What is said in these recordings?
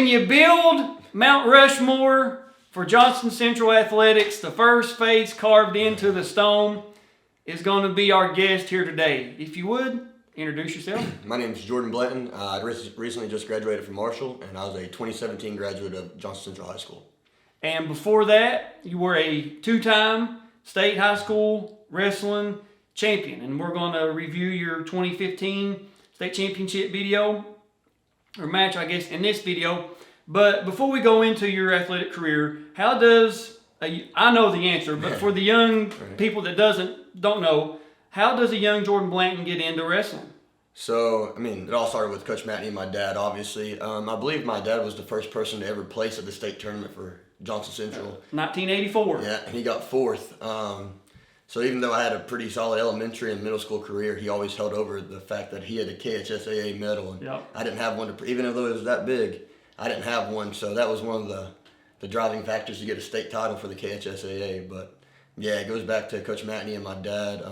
When you build Mount Rushmore for Johnson Central Athletics, the first face carved into the stone is going to be our guest here today. If you would, introduce yourself. My name is Jordan Blanton. I recently just graduated from Marshall, and I was a 2017 graduate of Johnson Central High School. And before that, you were a two-time state high school wrestling champion. And we're going to review your 2015 state championship video, or match, I guess, in this video. But before we go into your athletic career, how does, I know the answer, but for the young people that don't know, how does a young Jordan Blanton get into wrestling? So, it all started with Coach Matney and my dad, obviously. I believe my dad was the first person to ever place at the state tournament for Johnson Central. 1984. Yeah, and he got fourth. So even though I had a pretty solid elementary and middle school career, he always held over the fact that he had a KHSAA medal. And I didn't have one, even though it was that big, I didn't have one. So that was one of the driving factors to get a state title for the KHSAA. But yeah, it goes back to Coach Matney and my dad.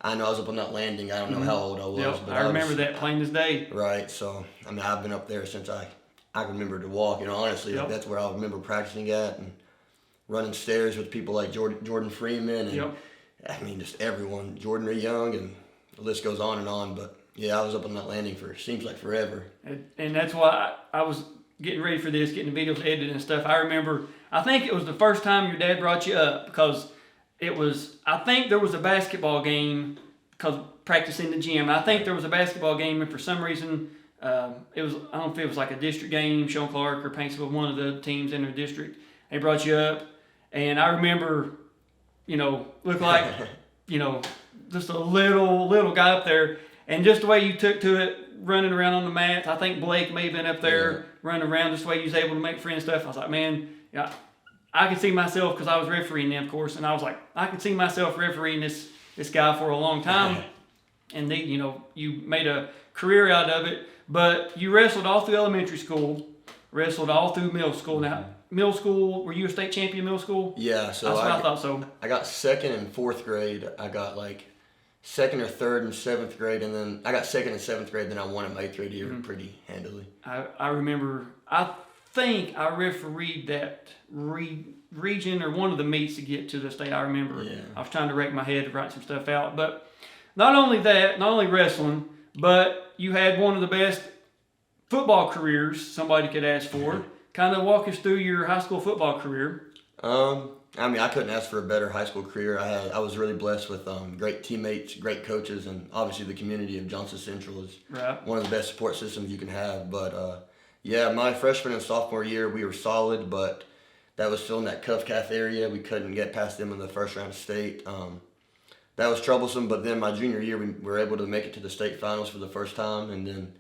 I know I was up on that landing. I don't know how old I was. But I remember that plain as day. Right. So, I've been up there since I can remember to walk. Honestly, that's where I remember practicing at and running stairs with people like Jordan Freeman and just everyone. Jordan Ray Young, and the list goes on and on. But yeah, I was up on that landing for seems like forever. And that's why I was getting ready for this, getting the videos edited and stuff. I remember, I think it was the first time your dad brought you up because I think there was a basketball game because practicing in the gym. I think there was a basketball game, and for some reason, I don't know if it was like a district game, Sean Clark or Paintsville, one of the teams in their district. They brought you up, and I remember, looked like, just a little guy up there, and just the way you took to it, running around on the mat. I think Blake may have been up there running around, just the way you was able to make friends and stuff. I was like, man, I could see myself, because I was refereeing them, of course, and I was like, I could see myself refereeing this guy for a long time. And you made a career out of it, but you wrestled all through elementary school, wrestled all through middle school. Now, middle school, were you a state champion in middle school? Yeah, so I thought so. I got second and fourth grade. I got second or third and seventh grade, and then I got second and seventh grade. Then I won in my 8th grade year pretty handily. I remember. I think I refereed that region or one of the meets to get to the state. I remember. Yeah. I was trying to rack my head to write some stuff out, but not only wrestling, but you had one of the best football careers somebody could ask for. Kind of walk us through your high school football career. I couldn't ask for a better high school career. I was really blessed with great teammates, great coaches, and obviously the community of Johnson Central is one of the best support systems you can have. But my freshman and sophomore year we were solid, but that was still in that Cuff-Calf area. We couldn't get past them in the first round of state. That was troublesome. But then my junior year we were able to make it to the state finals for the first time, and then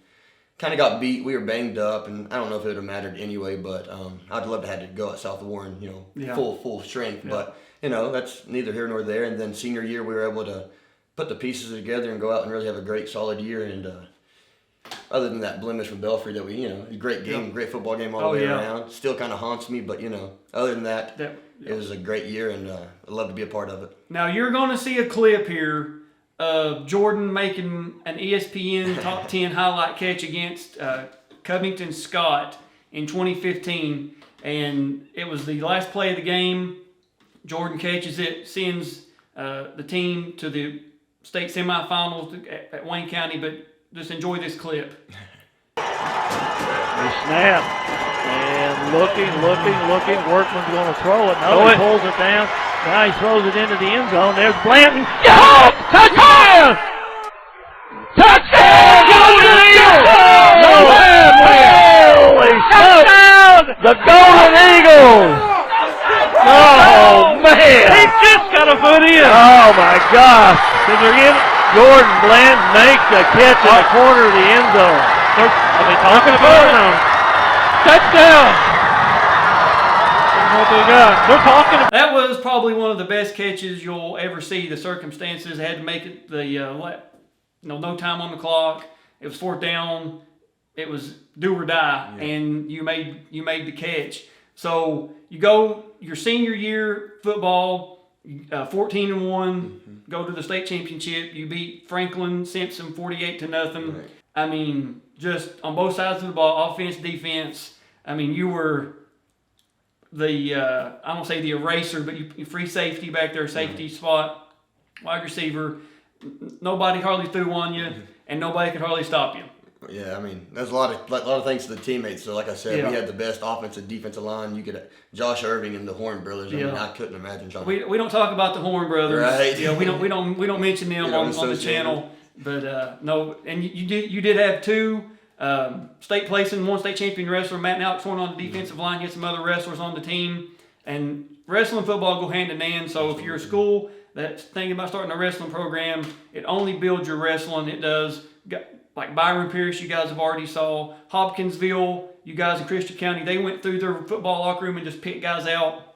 kind of got beat. We were banged up, and I don't know if it would have mattered anyway, but I'd love to have had to go at South Warren, full strength. Yeah. But, that's neither here nor there. And then senior year, we were able to put the pieces together and go out and really have a great, solid year. And other than that blemish from Belfry that we, great game, great football game all the way around. Still kind of haunts me, but, other than that, it was a great year, and I'd love to be a part of it. Now, you're going to see a clip here of Jordan making an ESPN Top 10 highlight catch against Covington Scott in 2015. And it was the last play of the game. Jordan catches it, sends the team to the state semifinals at Wayne County. But just enjoy this clip. The snap. And looking. Workman's going to throw it. No, he pulls it down. Now he throws it into the end zone. There's Blanton. Oh! Touchdown! Touchdown! Golden Eagles! Holy touchdown! The Golden Eagles! Oh, man! He just got a foot in! Oh, my gosh! Jordan Blanton makes a catch in the corner of the end zone. Are they talking about it? Touchdown! What they got? They're talking about. That was probably one of the best catches you'll ever see. The circumstances had to make it no time on the clock. It was 4th down. It was do or die, and you made the catch. So you go your senior year football, 14-1, go to the state championship. You beat Franklin Simpson 48-0. Right. Just on both sides of the ball, offense, defense. I mean, you were the I don't say the eraser, but you free safety back there, safety spot, wide receiver. Nobody hardly threw on you, and nobody could hardly stop you. Yeah, I mean, there's a lot of thanks to the teammates. So, like I said, we had the best offensive, defensive line. You could Josh Irving and the Horn brothers. I mean, I couldn't imagine trying. We don't talk about the Horn brothers. Right. Yeah, we don't mention them on the channel. But no, and you did have two state placing, one state champion wrestler, Matt and Alex Horn on the defensive line. You had some other wrestlers on the team, and wrestling and football go hand in hand. So if you're a school that's thinking about starting a wrestling program, it only builds your wrestling. It does. Like Byron Pierce, you guys have already saw. Hopkinsville, you guys in Christian County, they went through their football locker room and just picked guys out.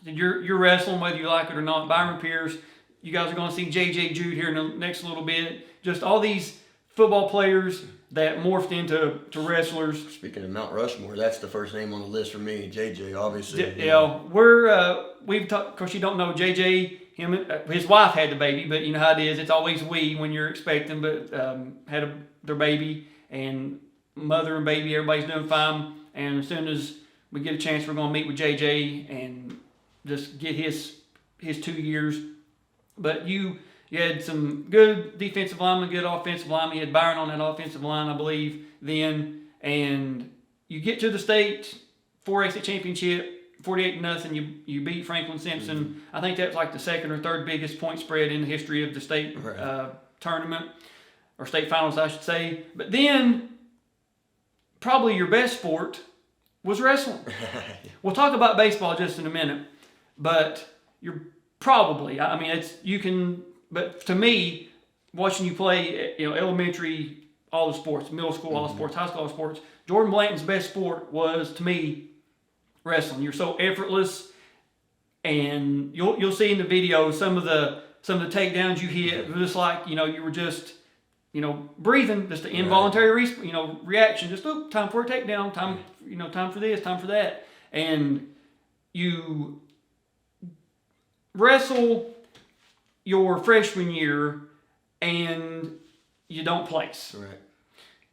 You're wrestling whether you like it or not. Byron Pierce, you guys are going to see J.J. Jude here in the next little bit. Just all these football players that morphed into wrestlers. Speaking of Mount Rushmore, that's the first name on the list for me. J.J. obviously. Yeah, we've talked. Of course, you don't know J.J. His wife had the baby, but you know how it is. It's always we when you're expecting, but their baby, and mother and baby, everybody's doing fine. And as soon as we get a chance, we're going to meet with JJ and just get his 2 years. But you had some good defensive linemen, good offensive linemen. You had Byron on that offensive line, I believe, then. And you get to the state 4A state championship, 48-0. You beat Franklin Simpson. Mm-hmm. I think that's like the second or third biggest point spread in the history of the state tournament, or state finals, I should say. But then, probably your best sport was wrestling. We'll talk about baseball just in a minute, but you're probably, I mean, but to me, watching you play, elementary, all the sports, middle school, all the sports, high school, all the sports, Jordan Blanton's best sport was, to me, wrestling. You're so effortless, and you'll see in the video some of the takedowns you hit, just like, you were just, breathing, just an involuntary reaction, just time for a takedown, time for this, time for that. And you wrestle your freshman year and you don't place. Right.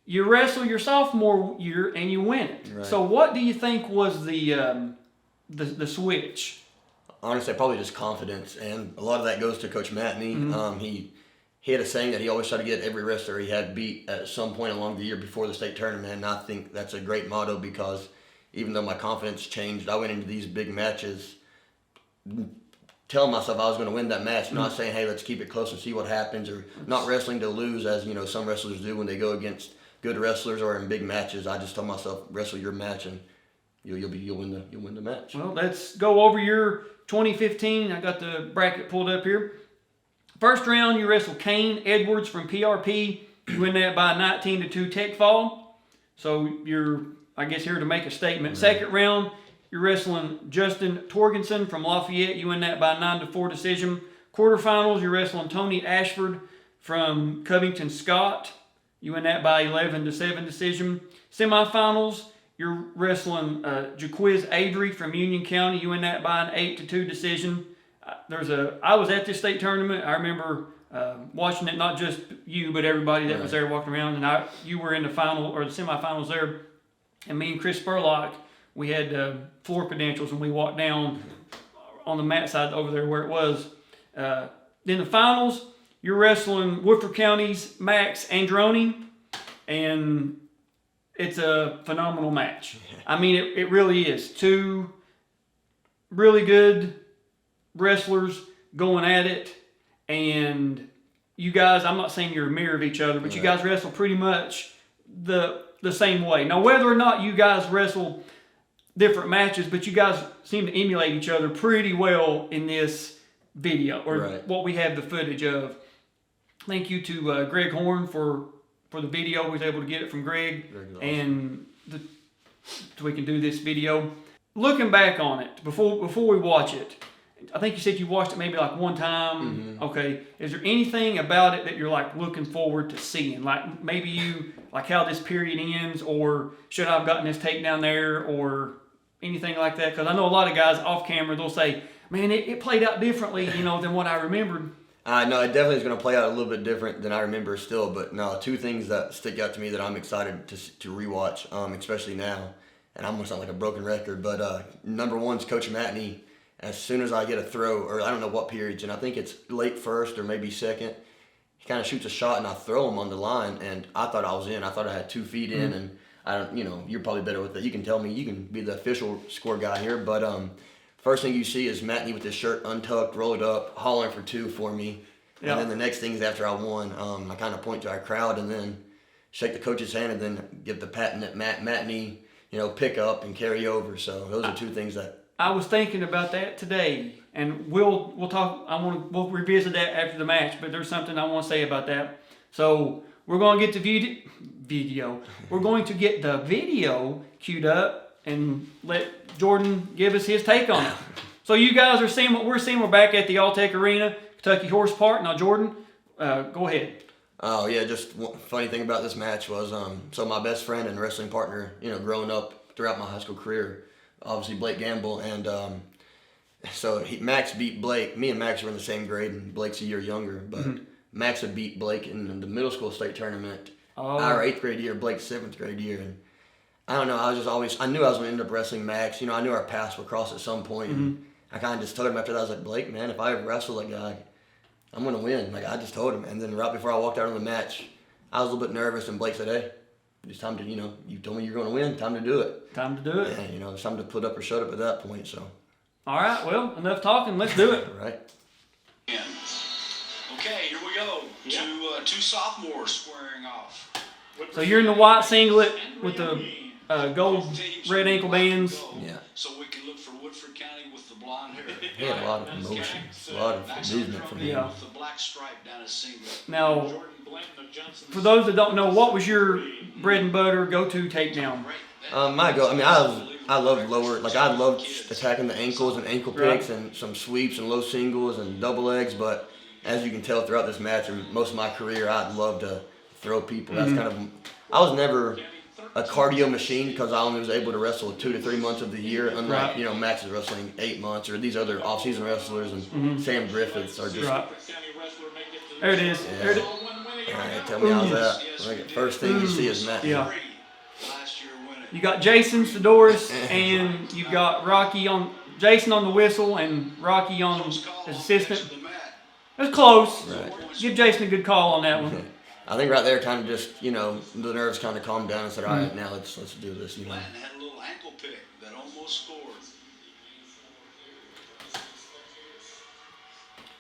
You wrestle your sophomore year and you win it. Right. So what do you think was the switch? Honestly, probably just confidence, and a lot of that goes to Coach Matney. Mm-hmm. He had a saying that he always tried to get every wrestler he had beat at some point along the year before the state tournament, and I think that's a great motto, because even though my confidence changed, I went into these big matches telling myself I was going to win that match, not saying, hey, let's keep it close and see what happens, or not wrestling to lose as some wrestlers do when they go against good wrestlers or in big matches. I just told myself, wrestle your match and you'll win the match. Well, let's go over your 2015. I got the bracket pulled up here. First round, you wrestle Kane Edwards from PRP. You win that by 19-2 tech fall. So you're, I guess, here to make a statement. Mm-hmm. Second round, you're wrestling Justin Torgensen from Lafayette. You win that by 9-4 decision. Quarterfinals, you're wrestling Tony Ashford from Covington Scott. You win that by 11-7 decision. Semifinals, you're wrestling Jaquiz Avery from Union County. You win that by an 8-2 decision. I was at this state tournament. I remember watching it, not just you, but everybody that was there walking around. And you were in the final or the semifinals there. And me and Chris Spurlock, we had floor credentials, and we walked down on the mat side over there where it was. Then the finals, you're wrestling Woodford County's Max Androni, and it's a phenomenal match. I mean, it really is. Two really good wrestlers going at it, and you guys, I'm not saying you're a mirror of each other, but you guys wrestle pretty much the same way. Now, whether or not you guys wrestle different matches, but you guys seem to emulate each other pretty well in this video, or what we have the footage of. Thank you to Greg Horn for the video. We was able to get it from Greg, awesome. And so we can do this video. Looking back on it, before we watch it, I think you said you watched it maybe like one time. Mm-hmm. Okay. Is there anything about it that you're like looking forward to seeing? Like maybe you like how this period ends, or should I have gotten this takedown there, or anything like that? Because I know a lot of guys off camera, they'll say, man, it played out differently, than what I remembered. No, it definitely is going to play out a little bit different than I remember still. But no, two things that stick out to me that I'm excited to rewatch, especially now, and I'm gonna sound like a broken record, but number one's Coach Matney. As soon as I get a throw, or I don't know what periods, and I think it's late first or maybe second, he kind of shoots a shot and I throw him on the line, and I thought I was in. I thought I had 2 feet in, and I don't, you're probably better with that. You can tell me, you can be the official score guy here, but first thing you see is Matney with his shirt untucked, rolled up, hollering for 2 for me. Yep. And then the next thing is after I won, I kind of point to our crowd and then shake the coach's hand and then give the patent at Matney, pick up and carry over. So those are 2 things that. I was thinking about that today, and we'll talk. We'll revisit that after the match. But there's something I want to say about that. So we're going to get the video. We're going to get the video queued up and let Jordan give us his take on it. So you guys are seeing what we're seeing. We're back at the Alltech Arena, Kentucky Horse Park. Now, Jordan, go ahead. Oh yeah, just one funny thing about this match was so my best friend and wrestling partner, growing up throughout my high school career. Obviously Blake Gamble, and so Max beat Blake. Me and Max were in the same grade, and Blake's a year younger. But Max had beat Blake in the middle school state tournament our 8th grade year, Blake's 7th grade year. And I don't know, I knew I was going to end up wrestling Max. I knew our paths would cross at some point. And I kind of just told him after that, I was like, Blake, man, if I ever wrestle that guy, I'm going to win. Like, I just told him. And then right before I walked out on the match, I was a little bit nervous, and Blake said, hey, it's time to, you told me you're going to win. Time to do it. Time to do it. And, it's time to put up or shut up at that point, so. All right, well, enough talking. Let's do it. Right. Okay, here we go. Two sophomores squaring off. So you're in the white singlet with the gold, red ankle bands. Yeah. So we can look for Woodford County with the blonde hair. He had a lot of emotion, a lot of movement from him. Yeah. With the black stripe down his singlet. Now, for those that don't know, what was your bread and butter go-to takedown? My go. I mean, I love lower. Like I loved attacking the ankles and ankle picks and some sweeps and low singles and double legs. But as you can tell throughout this match and most of my career, I'd love to throw people. That's kind of. I was never a cardio machine because I only was able to wrestle 2 to 3 months of the year. Unlike Max is wrestling 8 months, or these other off-season wrestlers and Sam Griffiths are just. Right. There it is. Yeah. There it is. All right, tell me how's that. Like, first thing you see is Matt. Yeah. You got Jason Sidoris and you've got Jason on the whistle and Rocky on as assistant. That's close. Right. Give Jason a good call on that one. I think right there kind of just, the nerves kind of calmed down and said, all right, now let's do this, Blanton had a little ankle pick that almost scored.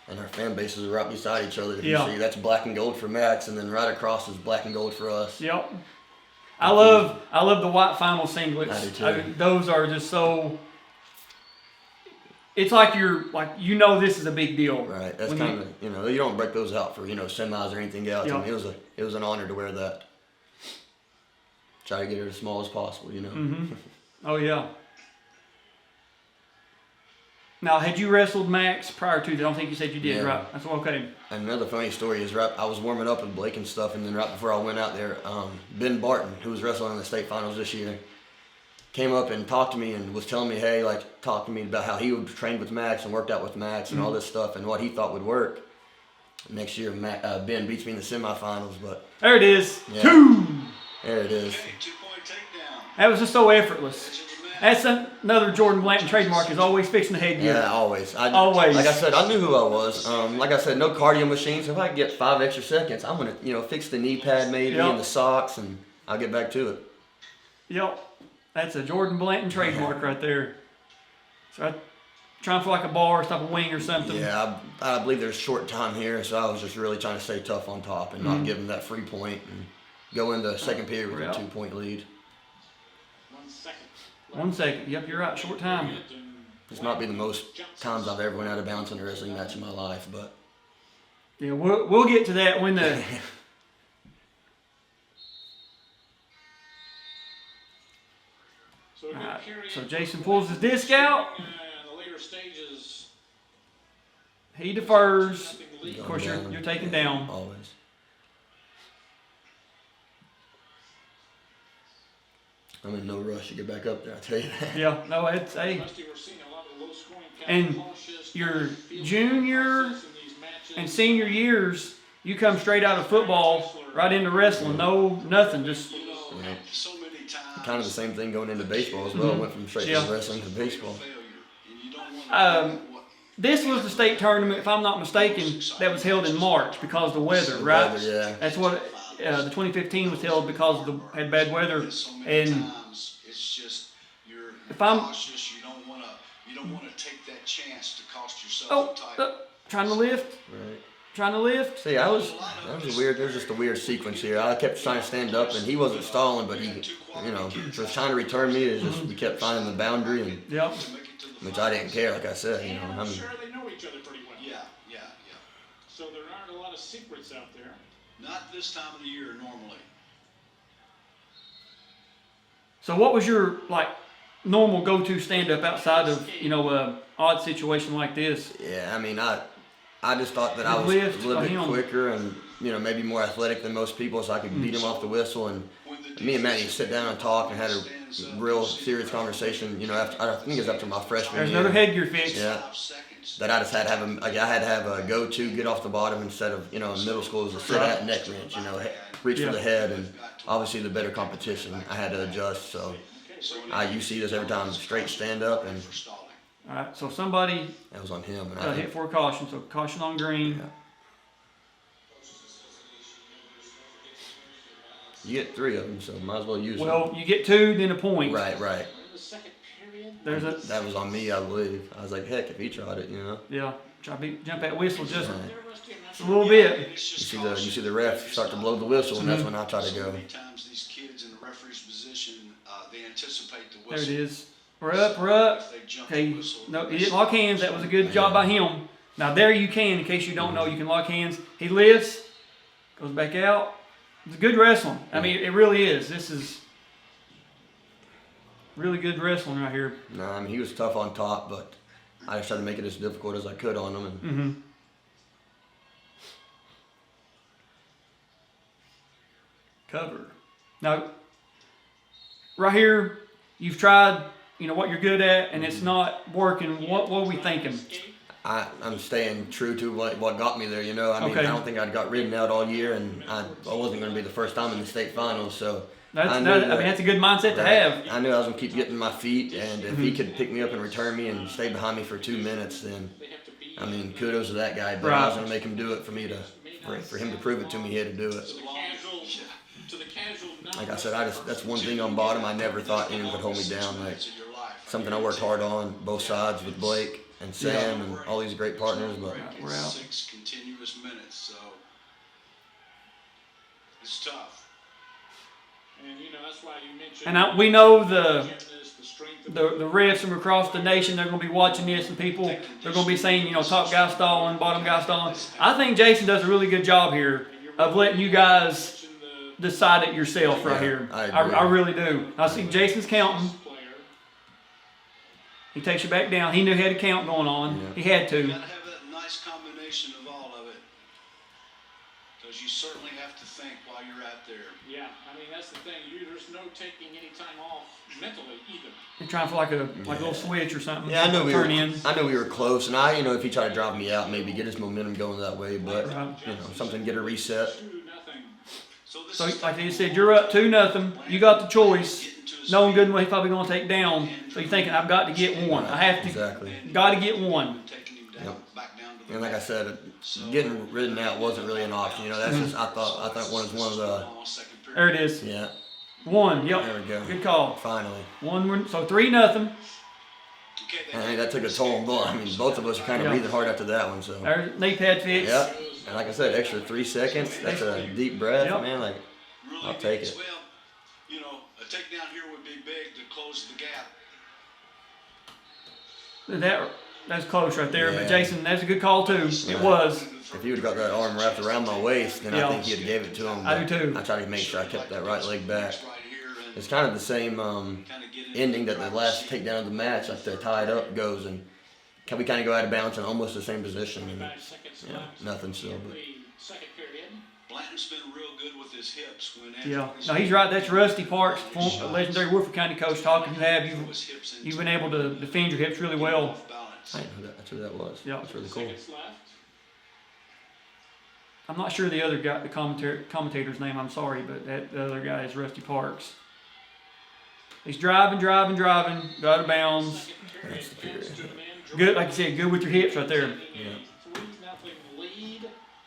And our fan bases are right beside each other. If you see, that's black and gold for Max, and then right across is black and gold for us. Yep. I love the white final singlets. I do too. Those are just so. It's like this is a big deal. Right. That's kind of you don't break those out for semis or anything else. Yep. I mean, it was an honor to wear that. Try to get it as small as possible. Oh yeah. Now, had you wrestled Max prior to that? I don't think you said you did, right? That's okay. And another funny story is I was warming up with Blake and stuff, and then right before I went out there, Ben Barton, who was wrestling in the state finals this year, came up and talked to me and was telling me, hey, talk to me about how he would train with Max and worked out with Max and all this stuff and what he thought would work. Next year, Ben beats me in the semifinals, but there it is. Yeah. 2. There it is. 2-point takedown. That was just so effortless. That's another Jordan Blanton trademark, is always fixing the headgear. Yeah, always. Always. Like I said, I knew who I was. Like I said, no cardio machines. If I could get 5 extra seconds, I'm going to, fix the knee pad maybe and the socks, and I'll get back to it. Yep. That's a Jordan Blanton trademark right there. So trying for like a bar, stop a wing or something. Yeah, I believe there's short time here, so I was just really trying to stay tough on top and not give them that free point and go into second period with a 2-point lead. 1 second. Yep, you're right. Short time. This might be the most times I've ever went out of bounds in a wrestling match in my life, but yeah, we'll get to that when the. Right, so Jason pulls his disc out. He defers. Of course, you're taken down. Always. I'm in no rush to get back up there, I tell you that. Yeah, no, it's and your junior and senior years, you come straight out of football right into wrestling. No, nothing, just kind of the same thing going into baseball as well. Went from straight from wrestling to baseball. This was the state tournament, if I'm not mistaken, that was held in March because of the weather, right? Weather, yeah. That's what the 2015 was held because of had bad weather. And it's just you're if I'm cautious, you don't want to take that chance to cost yourself the title. Trying to lift, Right. trying to lift. See, that was weird. There's just a weird sequence here. I kept trying to stand up, and he wasn't stalling, but he, was trying to return me. It's just we kept finding the boundary, and Yep. which I didn't care. Like I said, I'm sure they know each other pretty well. Yeah. So there aren't a lot of secrets out there. Not this time of the year normally. So what was your normal go-to stand-up outside of odd situation like this? yeah. I mean, I just thought that I was Lift a little by bit him. quicker and maybe more athletic than most people, so I could beat him off the whistle. And me and Manny sit down and talk and had a real serious conversation. After I think it was after my freshman There's year. another headgear fix. Yeah. 5 seconds. That I just had to have I had to have a go-to, get off the bottom instead of in middle school it was a sit at neck wrench, reach for the head, and obviously the better competition I had to adjust. So you see this every time, straight stand up, and For stalling. All right. So somebody that was on him. And got hit for a caution. So caution on green. Yeah. You get 3 of them, so might as well use them. Well, you get 2, then a point. Right. The second period. There's a That was on me, I believe. I was like, heck, if he tried it, yeah. Try to jump that whistle just Right. a little bit. You see the ref start to blow the whistle, and that's when I try to go. Many times these kids in the referee's position, they anticipate the There whistle. it is. We're up. We're up. If they jump the Okay. whistle, No, he didn't lock hands. That was a good job by him. Now there you can, in case you don't know, you can lock hands. He lifts, goes back out. It's good wrestling. I mean, it really is. This is really good wrestling right here. No, I mean he was tough on top, but I just tried to make it as difficult as I could on him. And Cover. Now, right here, you've tried, what you're good at, and it's not working. What are we thinking? I'm staying true to what got me there. I mean, Okay. I don't think I'd got ridden out all year, and I wasn't going to be the first time in the state finals. So That's a good mindset to have. I knew I was going to keep getting my feet, and if he could pick me up and return me and stay behind me for 2 minutes, then I mean, kudos to that guy. But I was going to make him do it for him to prove it to me. He had to do it. Like I said, that's one thing on bottom. I never thought anyone could hold me down. Like something I worked hard on both sides with Blake and Sam and all these great partners. But We're out. 6 continuous minutes, so it's tough. And that's why you mentioned. And we know the gymnast, the strength of the refs from across the nation, they're going to be watching this, and people, they're going to be saying, top guy stalling, bottom guy stalling. I think Jason does a really good job here of letting you guys decide it yourself right here. I agree. I really do. I see Jason's counting. player. He takes you back down. He knew he had a count going on. Yeah. He had to. You gotta have that nice combination of all of it, because you certainly have to think while you're out there. Yeah, I mean that's the thing. There's no taking any time off mentally either. You're trying for like a little switch or something. yeah, I knew Turn in. we were close, and if he tried to drive me out, maybe get his momentum going that way. But something get a reset. 2-0. So like you said, you're up 2-0. You got the choice. Knowing good and well he's probably going to take down. So you're thinking, I've got to get one. I have to. Exactly. Got to get one. Taking him down, back down to the And like I said, getting ridden out wasn't really an option. That's just I thought one of the almost second period. There it is. yeah. One. Yep. There we go. Good call. Finally. One. So 3-0. Okay, And I think that took a toll on both. I mean, both of us are kind of Yeah. breathing hard after that one. So There's knee pad fix. yeah. And like I said, extra 3 seconds. That's a deep breath, Yep. man. Like really I'll take needs- it. Well, a takedown here would be big to close the gap. That's close right there. Yeah. But Jason, that's a good call too. It was. If he would have got that arm wrapped around my waist, then Yeah. I think he'd have gave it to him. I do But too. I tried to make sure I kept that right leg back. Right here and It's kind of the same kind of get into ending that the driver's last seat. takedown of the match, like the tied up goes, and we kind of go out of bounds in almost the same position. And 5 seconds yeah, left. nothing still. But The second period. Blanton's been real good with his hips when Yeah. No, he's right. That's Rusty Parks, a legendary Woodford County coach, talking to have you've been able to defend your hips really well. I didn't know that's who that was. Yeah. That's really cool. Seconds left. I'm not sure the other guy, the commentator's name. I'm sorry, but the other guy is Rusty Parks. He's driving, go out of bounds. Good, like you said, good with your hips right there.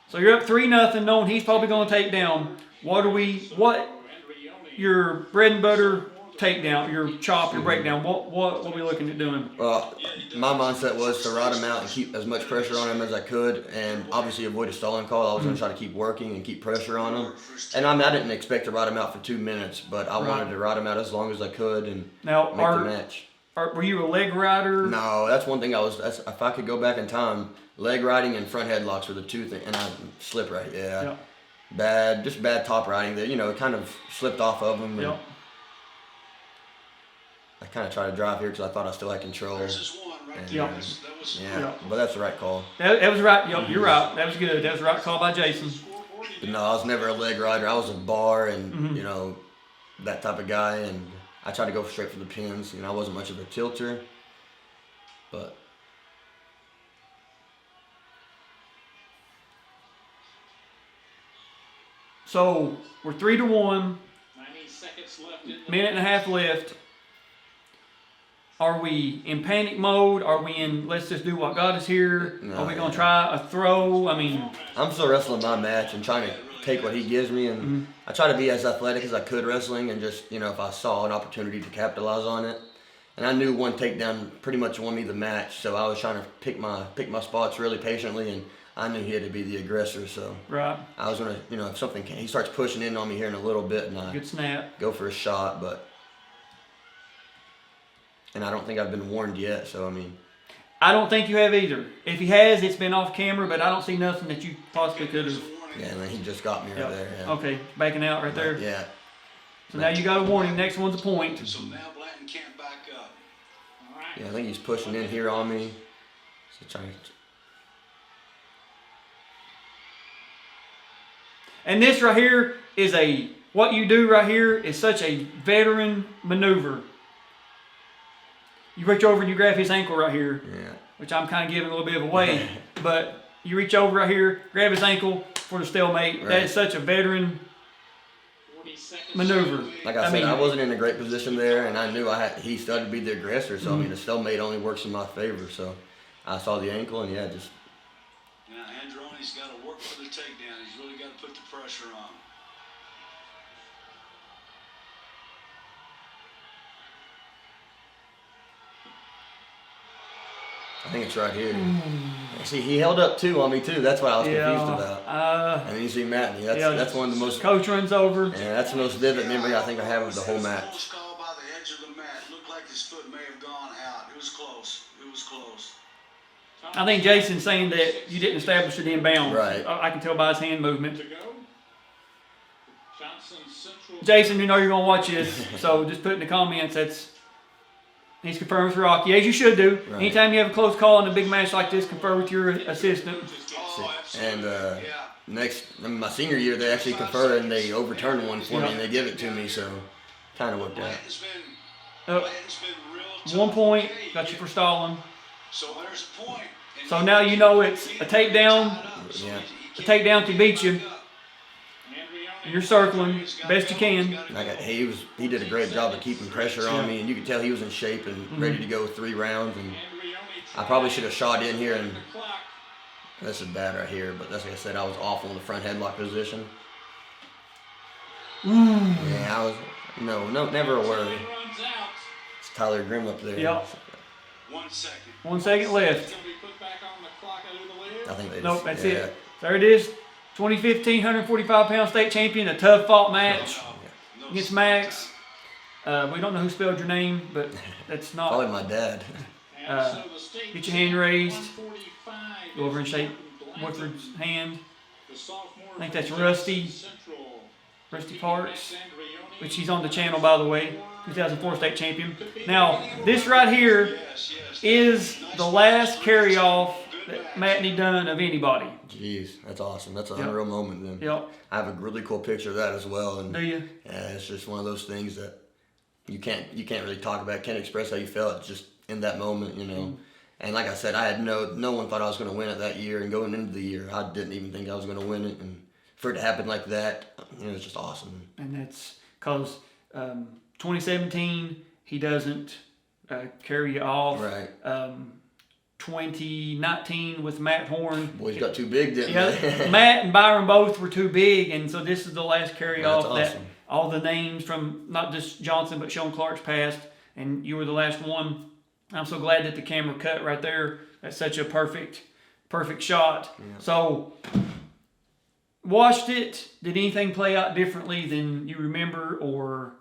So you're up 3-0, knowing he's probably going to take down. What your bread and butter takedown, your chop, your breakdown? What are we looking at doing? Well, my mindset was to ride him out and keep as much pressure on him as I could, and obviously avoid a stalling call. I was going to try to keep working and keep pressure on him. And I didn't expect to ride him out for 2 minutes, but I wanted to ride him out as long as I could and make the match. Were you a leg rider? No, that's one thing if I could go back in time, leg riding and front headlocks were the two things, and I slip right, yeah. Yep. Just bad top riding that, it kind of slipped off of him. Yep. I kind of tried to drive here because I thought I still had control. But that's the right call. That was right. Yep, you're right. That was good. That was the right call by Jason. But no, I was never a leg rider. I was a bar and, that type of guy, and I tried to go straight for the pins. I wasn't much of a tilter, but... So we're 3-1. 90 seconds left. Minute and a half left. Are we in panic mode? Are we in let's just do what God is here? No, are we going to try a throw? I mean, I'm still wrestling my match and trying to take what he gives me, and I try to be as athletic as I could wrestling, and just if I saw an opportunity to capitalize on it. And I knew one takedown pretty much won me the match, so I was trying to pick my spots really patiently, and I knew he had to be the aggressor, so right. I was gonna, if something he starts pushing in on me here in a little bit, and I good snap, go for a shot, and I don't think I've been warned yet, so I mean. I don't think you have either. If he has, it's been off camera, but I don't see nothing that you possibly could have. Yeah, and then he just got me right there. Yeah. Okay, backing out right there. Yeah. So now you got a warning. Next one's a point. So now Blanton can't back up. All right. Yeah, I think he's pushing in here on me. So trying to. And this right here is what you do right here is such a veteran maneuver. You reach over and you grab his ankle right here, which I'm kind of giving a little bit of away, but you reach over right here, grab his ankle for the stalemate. Right. That is such a veteran maneuver. Like I said, I wasn't in a great position there, and I knew he started to be the aggressor, so I mean the stalemate only works in my favor, so I saw the ankle, and just... Now Androni's got to work for the takedown. He's really got to put the pressure on. I think it's right here. See, he held up two on me too. That's what I was confused about. And then you see Matt. That's one of the most. Coach runs over. Yeah, that's the most vivid memory I think I have of the whole match. Close call by the edge of the mat. Looked like his foot may have gone out. It was close. It was close. I think Jason's saying that you didn't establish it inbound. Right. I can tell by his hand movement. To go. Johnson Central. Jason, you know you're gonna watch this, so just put in the comments he's conferring with Rocky, as you should do. Right. Anytime you have a close call in a big match like this, confer with your assistant. And my senior year, they actually conferred and they overturned one for me and they give it to me, so kind of worked out. 1 point, got you for stalling. So there's a point. So now you know it's a takedown. Yeah. A takedown to beat you. You're circling best you can. He did a great job of keeping pressure on me, and you could tell he was in shape and ready to go 3 rounds. And I probably should have shot in here, and this is bad right here. But that's like I said, I was awful in the front headlock position. Yeah, I was never a worry. It's Tyler Grimm up there. Yep. 1 second. 1 second left. I think they nope, that's it. There it is. 2015 145-pound state champion, a tough fought match against Max. We don't know who spelled your name, but that's not. Probably my dad. Get your hand raised. Go over and shake Woodford's hand. I think that's Rusty Parks, which he's on the channel, by the way. 2004 state champion. Now, this right here is the last carry-off that Matney done of anybody. Jeez, that's awesome. That's an unreal moment then. Yep. I have a really cool picture of that as well. And do you? Yeah, it's just one of those things that you can't really talk about, can't express how you felt just in that moment, And like I said, I had no one thought I was going to win it that year, and going into the year, I didn't even think I was going to win it, and for it to happen like that, it's just awesome. And that's because 2017, he doesn't carry you off. Right. 2019 with Matt Horn. Boys got too big, didn't they? Matt and Byron both were too big, and so this is the last carry That's off awesome. that all the names from not just Johnson but Sean Clark's passed, and you were the last one. I'm so glad that the camera cut right there. That's such a perfect shot. Yeah. So watched it. Did anything play out differently than you remember, or?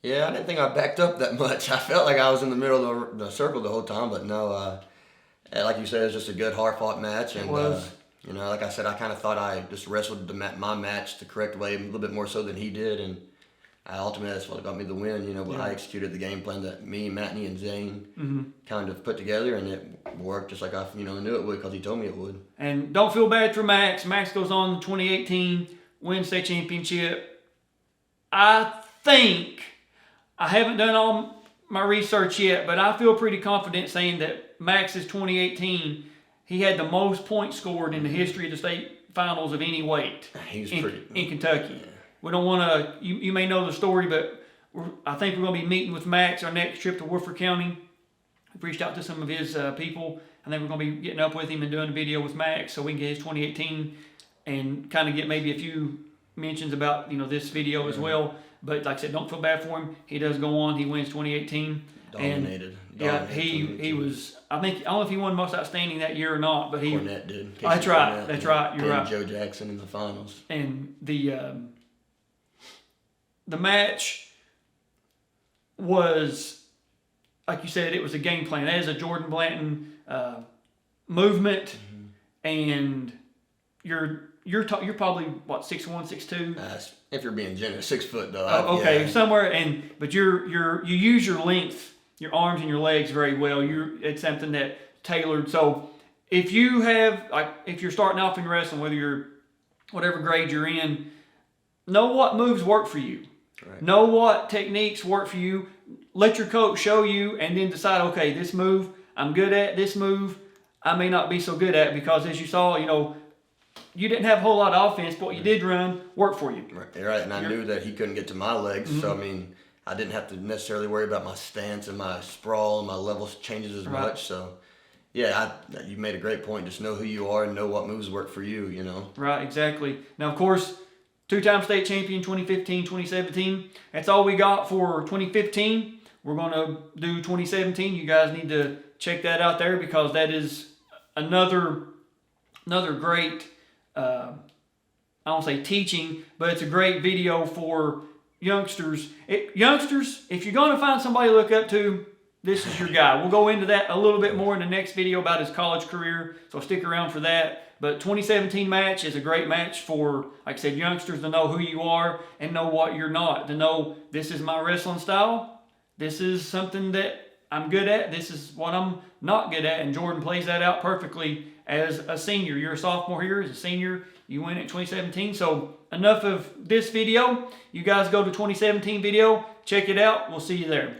Yeah, I didn't think I backed up that much. I felt like I was in the middle of the circle the whole time, but no. Like you said, it was just a good, hard-fought match. And, it was. Like I said, I kind of thought I just wrestled my match the correct way, a little bit more so than he did. And ultimately, that's what got me the win. But I executed the game plan that me, Matney, and Zane kind of put together, and it worked just like I knew it would because he told me it would. And don't feel bad for Max. Max goes on in 2018, wins state championship. I think, I haven't done all my research yet, but I feel pretty confident saying that Max's 2018, he had the most points scored in the history of the state finals of any weight in Kentucky. Yeah. We don't want to, you may know the story, but I think we're going to be meeting with Max our next trip to Woodford County. We've reached out to some of his people. I think we're going to be getting up with him and doing a video with Max so we can get his 2018 and kind of get maybe a few mentions about this video as well. But like I said, don't feel bad for him. He does go on. He wins 2018. Dominated. Yeah, he was. I don't know if he won most outstanding that year or not, but Cornette did. That's right. That's right. You're right. Joe Jackson in the finals. And the match was, like you said, it was a game plan. That is a Jordan Blanton movement, and you're probably what 6'1", 6'2". If you're being generous, 6 foot though. Okay, somewhere, but you use your length, your arms and your legs very well. It's something that tailored. So if you're starting off in wrestling, whether you're whatever grade you're in, know what moves work for you. Right. Know what techniques work for you. Let your coach show you, and then decide. Okay, this move I'm good at. This move I may not be so good at, because as you saw, you didn't have a whole lot of offense, but what you did run worked for you. Right, and I knew that he couldn't get to my legs, so I didn't have to necessarily worry about my stance and my sprawl and my level changes as much. So, yeah, you made a great point. Just know who you are and know what moves work for you. Right, exactly. Now, of course, two-time state champion, 2015, 2017. That's all we got for 2015. We're going to do 2017. You guys need to check that out there, because that is another great. I don't say teaching, but it's a great video for youngsters. Youngsters, if you're going to find somebody to look up to, this is your guy. We'll go into that a little bit more in the next video about his college career, so stick around for that. But 2017 match is a great match for, like I said, youngsters to know who you are and know what you're not. To know this is my wrestling style. This is something that I'm good at. This is what I'm not good at. And Jordan plays that out perfectly as a senior. You're a sophomore here. As a senior, you win it 2017. So enough of this video. You guys go to 2017 video. Check it out. We'll see you there.